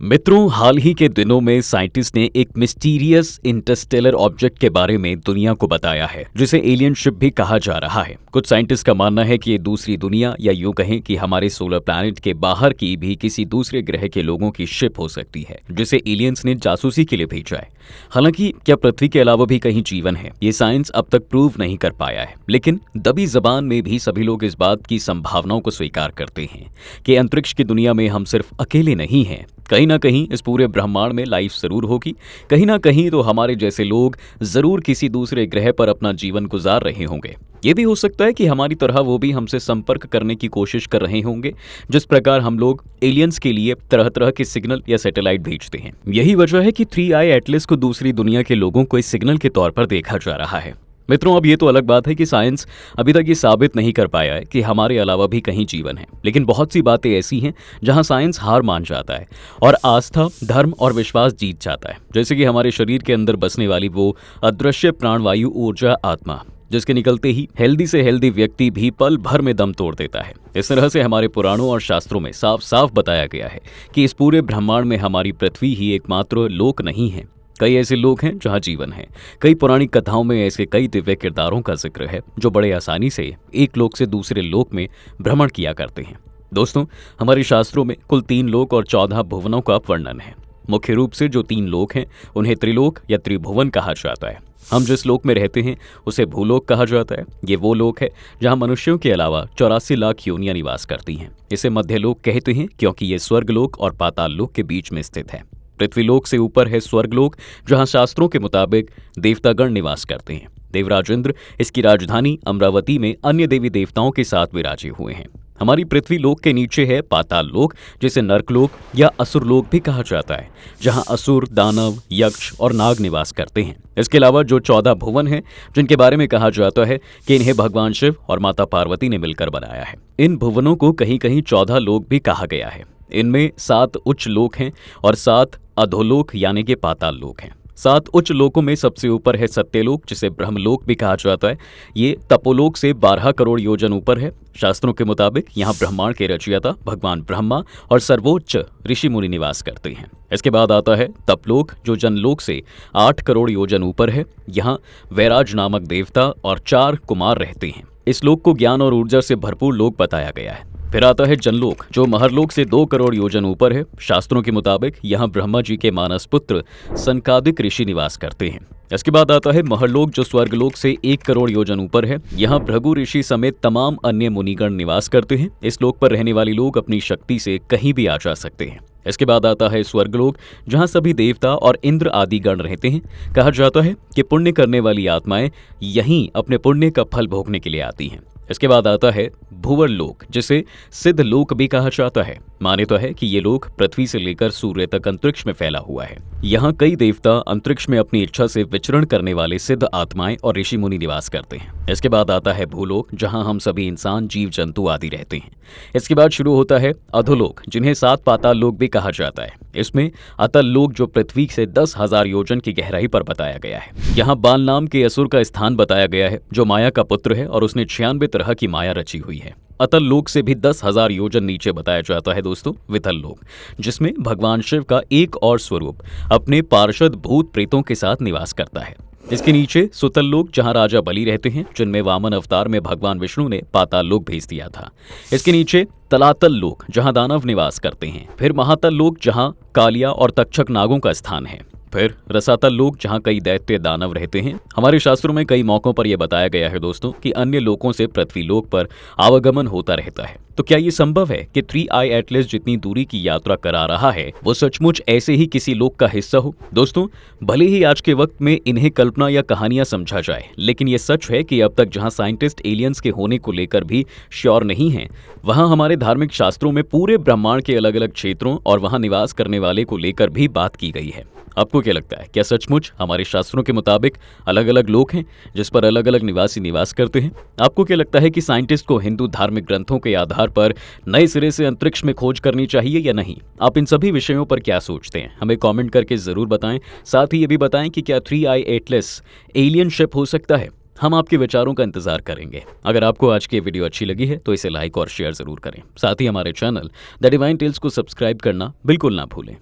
मित्रों, हाल ही के दिनों में साइंटिस्ट ने एक मिस्टीरियस इंटरस्टेलर ऑब्जेक्ट के बारे में दुनिया को बताया है, जिसे एलियन शिप भी कहा जा रहा है। कुछ साइंटिस्ट का मानना है कि ये दूसरी दुनिया या यूं कहें कि हमारे सोलर प्लैनेट के बाहर की भी किसी दूसरे ग्रह के लोगों की शिप हो सकती है, जिसे एलियंस ने जासूसी के लिए भेजा है। हालांकि क्या पृथ्वी के अलावा भी कहीं जीवन है, ये साइंस अब तक प्रूव नहीं कर पाया है, लेकिन दबी जबान में भी सभी लोग इस बात की संभावनाओं को स्वीकार करते हैं कि अंतरिक्ष की दुनिया में हम सिर्फ अकेले नहीं हैं। कहीं ना कहीं इस पूरे ब्रह्मांड में लाइफ जरूर होगी। कहीं ना कहीं तो हमारे जैसे लोग जरूर किसी दूसरे ग्रह पर अपना जीवन गुजार रहे होंगे। ये भी हो सकता है कि हमारी तरह वो भी हमसे संपर्क करने की कोशिश कर रहे होंगे, जिस प्रकार हम लोग एलियंस के लिए तरह तरह के सिग्नल या सैटेलाइट भेजते हैं। यही वजह है कि 3i एटलस को दूसरी दुनिया के लोगों को इस सिग्नल के तौर पर देखा जा रहा है। मित्रों, अब ये तो अलग बात है कि साइंस अभी तक ये साबित नहीं कर पाया है कि हमारे अलावा भी कहीं जीवन है, लेकिन बहुत सी बातें ऐसी हैं जहां साइंस हार मान जाता है और आस्था, धर्म और विश्वास जीत जाता है। जैसे कि हमारे शरीर के अंदर बसने वाली वो अदृश्य प्राणवायु ऊर्जा आत्मा, जिसके निकलते ही हेल्दी से हेल्दी व्यक्ति भी पल भर में दम तोड़ देता है। इस तरह से हमारे पुराणों और शास्त्रों में साफ साफ बताया गया है कि इस पूरे ब्रह्मांड में हमारी पृथ्वी ही एकमात्र लोक नहीं है। कई ऐसे लोग हैं जहां जीवन है। कई पौराणिक कथाओं में ऐसे कई दिव्य किरदारों का जिक्र है जो बड़े आसानी से एक लोक से दूसरे लोक में भ्रमण किया करते हैं। दोस्तों, हमारे शास्त्रों में कुल 3 लोक और 14 भुवनों का वर्णन है। मुख्य रूप से जो 3 लोक हैं उन्हें त्रिलोक या त्रिभुवन कहा जाता है। हम जिस लोक में रहते हैं उसे भूलोक कहा जाता है। ये वो लोक है जहां मनुष्यों के अलावा 84 लाख योनियां निवास करती हैं। इसे मध्यलोक कहते हैं क्योंकि ये स्वर्गलोक और पाताल लोक के बीच में स्थित है। पृथ्वीलोक से ऊपर है स्वर्गलोक, जहां शास्त्रों के मुताबिक देवतागण निवास करते हैं। देवराज इंद्र इसकी राजधानी अमरावती में अन्य देवी देवताओं के साथ विराजे हुए हैं। हमारी पृथ्वी लोक के नीचे है पाताल लोक, जिसे नरकलोक या असुर लोक भी कहा जाता है, जहां असुर, दानव, यक्ष और नाग निवास करते हैं। इसके अलावा जो 14 भुवन हैं, जिनके बारे में कहा जाता है कि इन्हें भगवान शिव और माता पार्वती ने मिलकर बनाया है। इन भुवनों को कहीं कहीं 14 लोक भी कहा गया है। इनमें 7 उच्च लोक हैं और 7 अधोलोक यानी कि पाताल लोक हैं। 7 उच्च लोकों में सबसे ऊपर है सत्यलोक, जिसे ब्रह्मलोक भी कहा जाता है। ये तपोलोक से 12 करोड़ योजन ऊपर है। शास्त्रों के मुताबिक यहाँ ब्रह्मांड के रचयिता भगवान ब्रह्मा और सर्वोच्च ऋषि मुनि निवास करते हैं। इसके बाद आता है तपलोक, जो जनलोक से 8 करोड़ योजन ऊपर है। यहाँ वैराज नामक देवता और 4 कुमार रहते हैं। इस लोक को ज्ञान और ऊर्जा से भरपूर लोक बताया गया है। फिर आता है जनलोक, जो महरलोक से 2 करोड़ योजन ऊपर है। शास्त्रों के मुताबिक यहाँ ब्रह्मा जी के मानस पुत्र सनकादिक ऋषि निवास करते हैं। इसके बाद आता है महरलोक, जो स्वर्गलोक से 1 करोड़ योजन ऊपर है। यहाँ भृगु ऋषि समेत तमाम अन्य मुनिगण निवास करते हैं। इस लोक पर रहने वाले लोग अपनी शक्ति से कहीं भी आ जा सकते हैं। इसके बाद आता है स्वर्गलोक, जहाँ सभी देवता और इंद्र आदि गण रहते हैं। कहा जाता है कि पुण्य करने वाली आत्माएं यहीं अपने पुण्य का फल भोगने के लिए आती हैं। इसके बाद आता है भुवर लोक, जिसे सिद्ध लोक भी कहा जाता है। मान्यता है कि ये लोक पृथ्वी से लेकर सूर्य तक अंतरिक्ष में फैला हुआ है। यहाँ कई देवता, अंतरिक्ष में अपनी इच्छा से विचरण करने वाले सिद्ध आत्माएं और ऋषि मुनि निवास करते हैं। इसके बाद आता है भूलोक, जहाँ हम सभी इंसान, जीव जंतु आदि रहते हैं। इसके बाद शुरू होता है अधोलोक, जिन्हें 7 पाताल लोक भी कहा जाता है। इसमें अतल लोक, जो पृथ्वी से 10,000 योजन की गहराई पर बताया गया है। यहाँ बाल नाम के असुर का स्थान बताया गया है, जो माया का पुत्र है और उसने 96 तरह की माया रची हुई है। अतल लोक से भी 10,000 योजन नीचे बताया जाता है दोस्तों विथल लोक, जिसमें भगवान शिव का एक और स्वरूप अपने पार्षद भूत प्रेतों के साथ निवास करता है। इसके नीचे सुतल लोक, जहां राजा बलि रहते हैं, जिनमें वामन अवतार में भगवान विष्णु ने पाताल लोक भेज दिया था। इसके नीचे तलातल लोक, जहां दानव निवास करते हैं। फिर महातल लोक, जहां कालिया और तक्षक नागों का स्थान है। फिर रसातल लोक, जहां कई दैत्य दानव रहते हैं। हमारे शास्त्रों में कई मौकों पर यह बताया गया है दोस्तों कि अन्य लोकों से पृथ्वी लोक पर आवागमन होता रहता है। तो क्या ये संभव है कि 3i एटलस जितनी दूरी की यात्रा करा रहा है वो सचमुच ऐसे ही किसी लोक का हिस्सा हो? दोस्तों, भले ही आज के वक्त में इन्हें कल्पना या कहानियां समझा जाए, लेकिन ये सच है कि अब तक जहां साइंटिस्ट एलियंस के होने को लेकर भी श्योर नहीं है, वहां हमारे धार्मिक शास्त्रों में पूरे ब्रह्मांड के अलग अलग क्षेत्रों और वहां निवास करने वाले को लेकर भी बात की गई है। आपको क्या लगता है, क्या सचमुच हमारे शास्त्रों के मुताबिक अलग अलग लोक हैं जिस पर अलग अलग निवासी निवास करते हैं? आपको क्या लगता है कि साइंटिस्ट को हिंदू धार्मिक ग्रंथों के आधार पर नए सिरे से अंतरिक्ष में खोज करनी चाहिए या नहीं? आप इन सभी विषयों पर क्या सोचते हैं, हमें कमेंट करके जरूर बताएं। साथ ही ये भी बताएं कि क्या 3i एटलस एलियन शिप हो सकता है। हम आपके विचारों का इंतजार करेंगे। अगर आपको आज की वीडियो अच्छी लगी है तो इसे लाइक और शेयर जरूर करें। साथ ही हमारे चैनल द डिवाइन टेल्स को सब्सक्राइब करना बिल्कुल ना भूलें।